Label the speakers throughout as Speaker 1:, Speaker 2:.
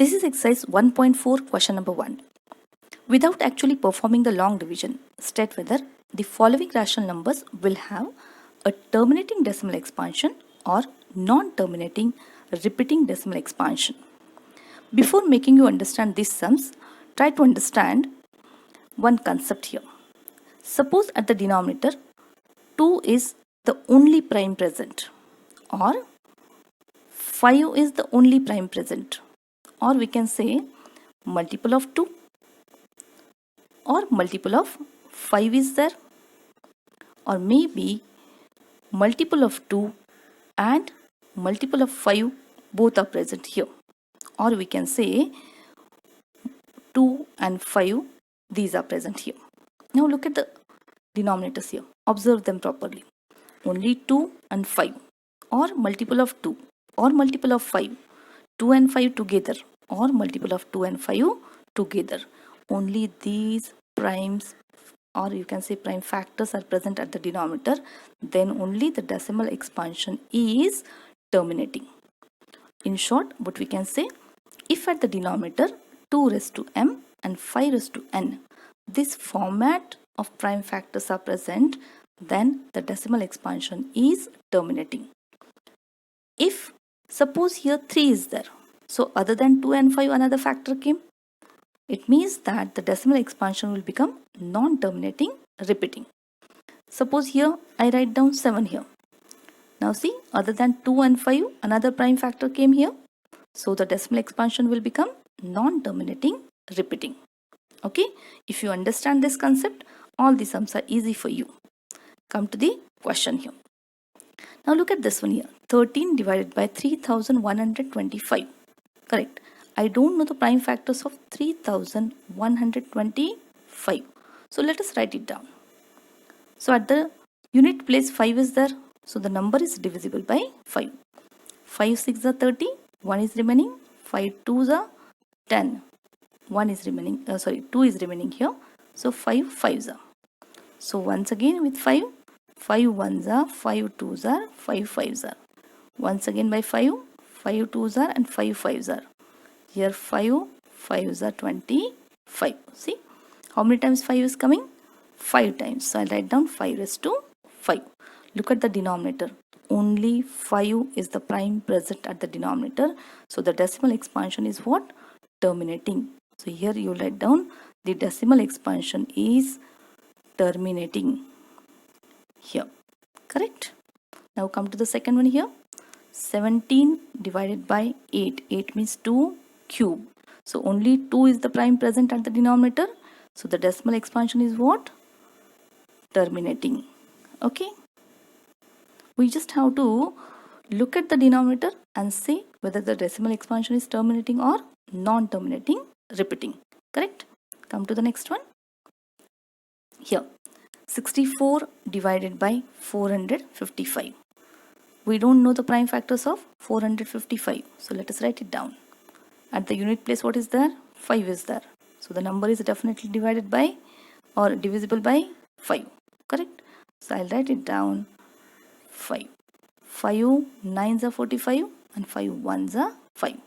Speaker 1: This is exercise 1.4 question number 1. Without actually performing the long division, state whether the following rational numbers will have a terminating decimal expansion or non-terminating repeating decimal expansion. Before making you understand these sums, try to understand one concept here. Suppose at the denominator 2 is the only prime present, or 5 is the only prime present, or we can say multiple of 2 or multiple of 5 is there, or maybe multiple of 2 and multiple of 5 both are present here, or we can say 2 and 5 these are present here. Now look at the denominators here, observe them properly. Only 2 and 5, or multiple of 2 or multiple of 5, 2 and 5 together, or multiple of 2 and 5 together. Only these primes, or you can say prime factors, are present at the denominator. Then only the decimal expansion is terminating. In short, what we can say, if at the denominator 2 raised to m and 5 raised to n, this format of prime factors are present, then the decimal expansion is terminating. If suppose here 3 is there, so other than 2 and 5 another factor came, it means that the decimal expansion will become non-terminating repeating. Suppose here I write down 7 here. Now see, other than 2 and 5 another prime factor came here, so the decimal expansion will become non-terminating repeating. Okay, if you understand this concept, all the sums are easy for you. Come to the question here. Now look at this one here, 13 divided by 3125. Correct. I don't know the prime factors of 3125. So let us write it down. So at the unit place 5 is there. So the number is divisible by 5. 5 6 are 30. 1 is remaining. 5 2s are 10. 1 is remaining. 2 is remaining here. So 5 5s are. So once again with 5. 5 1s are, 5 2s are, 5 5s are. Once again by 5. 5 2s are and 5 5s are. Here 5 5s are 25. See how many times 5 is coming? 5 times. So I'll write down 5 raised to 5. Look at the denominator. Only 5 is the prime present at the denominator. So the decimal expansion is what? Terminating. So here you write down the decimal expansion is terminating here. Correct? Now come to the second one here. 17 divided by 8. 8 means 2 cube. So only 2 is the prime present at the denominator. So the decimal expansion is what? Terminating. Okay. We just have to look at the denominator and see whether the decimal expansion is terminating or non-terminating repeating. Correct? Come to the next one. Here. 64 divided by 455. We don't know the prime factors of 455. So let us write it down. At the unit place what is there? 5 is there. So the number is definitely divided by or divisible by 5. Correct? So I'll write it down 5. 5 9s are 45 and 5 1s are 5.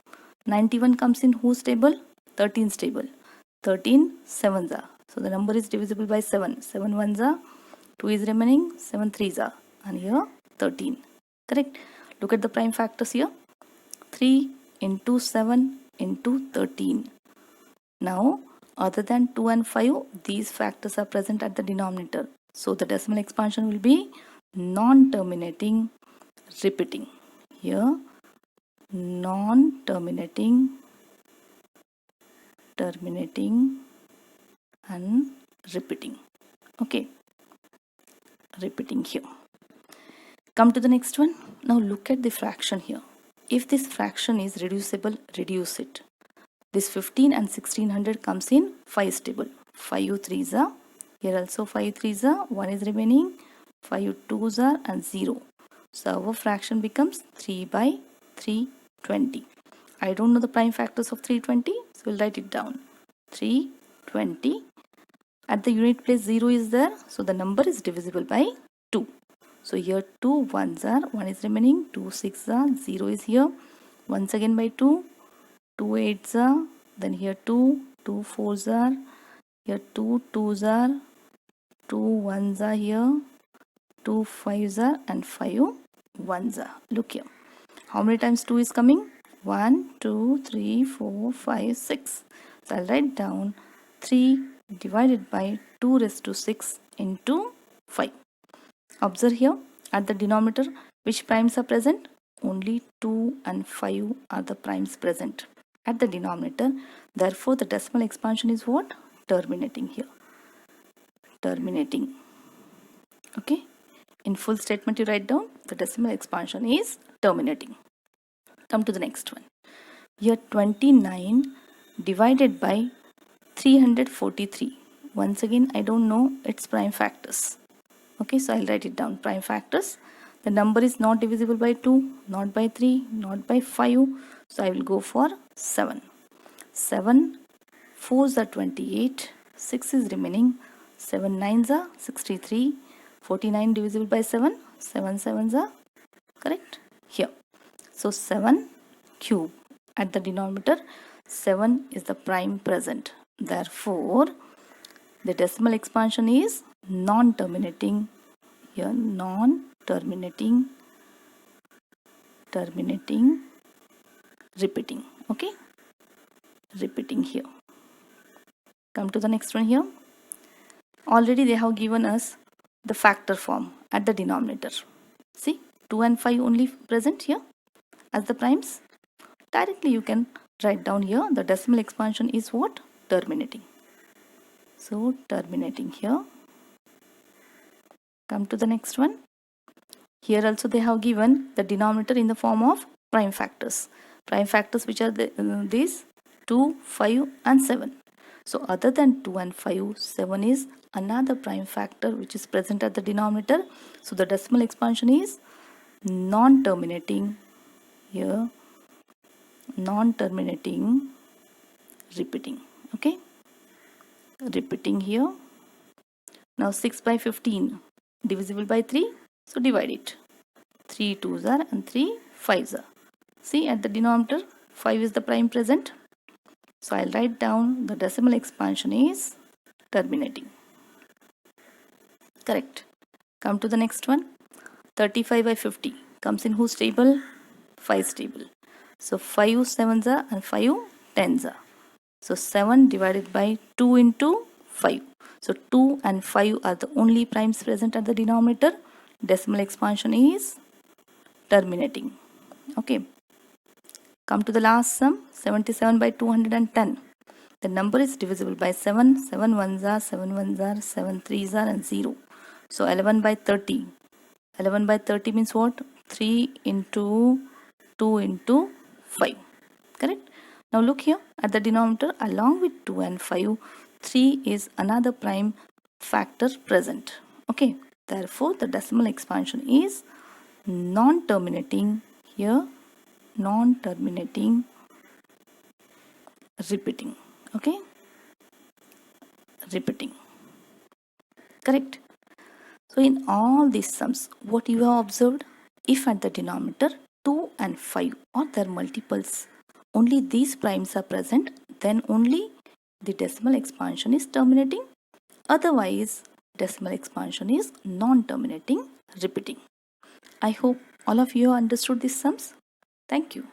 Speaker 1: 91 comes in whose table? 13's table. 13 7s are. So the number is divisible by 7. 7 1s are, 2 is remaining, 7 3s are, and here 13. Correct? Look at the prime factors here. 3 into 7 into 13. Now, other than 2 and 5, these factors are present at the denominator. So the decimal expansion will be non-terminating repeating. Here, non-terminating, terminating, and repeating. Okay, repeating here. Come to the next one. Now look at the fraction here. If this fraction is reducible, reduce it. This 15 and 1600 comes in 5's table. 5 3s are, here also 5 3s are, 1 is remaining, 5 2s are, and 0. So our fraction becomes 3 by 320. I don't know the prime factors of 320, so we'll write it down. 320. At the unit place 0 is there, so the number is divisible by 2. So here 2 1s are, 1 is remaining, 2 6s are, 0 is here. Once again by 2, 2 8s are, then here 2, 2 4s are, here 2 2s are, 2 1s are here, 2 5s are, and 5 1s are. Look here. How many times 2 is coming? 1, 2, 3, 4, 5, 6. So I'll write down 3 divided by 2 raised to 6 into 5. Observe here at the denominator which primes are present? Only 2 and 5 are the primes present at the denominator. Therefore, the decimal expansion is what? Terminating here. Terminating. Okay. In full statement you write down the decimal expansion is terminating. Come to the next one. Here 29 divided by 343. Once again I don't know its prime factors. Okay, so I'll write it down. Prime factors. The number is not divisible by 2, not by 3, not by 5. So I will go for 7. 7 4s are 28. 6 is remaining. 7 9s are 63. 49 divisible by 7. 7 7s are correct here. So 7 cube. At the denominator, 7 is the prime present. Therefore, the decimal expansion is non-terminating. Here, non-terminating, terminating, repeating. Okay, repeating here. Come to the next one here. Already they have given us the factor form at the denominator. See, 2 and 5 only present here as the primes. Directly you can write down here the decimal expansion is what? Terminating. So terminating here. Come to the next one. Here also they have given the denominator in the form of prime factors. Prime factors which are these 2, 5 and 7. So other than 2 and 5, 7 is another prime factor which is present at the denominator. So the decimal expansion is non-terminating here. Non-terminating, repeating. Okay, repeating here. Now 6 by 15 divisible by 3, so divide it. 3 2s are and 3 5s are. See, at the denominator 5 is the prime present, so I'll write down the decimal expansion is terminating. Correct. Come to the next one. 35 by 50 comes in whose table? 5's table. So 5 7s are and 5 10s are. So 7 divided by 2 into 5. So 2 and 5 are the only primes present at the denominator. Decimal expansion is terminating. Okay. Come to the last sum. 77 by 210. The number is divisible by 7. 7 1s are, 7 1s are, 7 3s are and 0. So 11 by 30. 11 by 30 means what? 3 into 2 into 5. Correct? Now look here at the denominator along with 2 and 5, 3 is another prime factor present. Okay. Therefore, the decimal expansion is non-terminating here. Non-terminating, repeating. Okay. Repeating. Correct. So in all these sums, what you have observed? If at the denominator 2 and 5 are their multiples, only these primes are present, then only the decimal expansion is terminating. Otherwise, decimal expansion is non-terminating, repeating. I hope all of you have understood these sums. Thank you.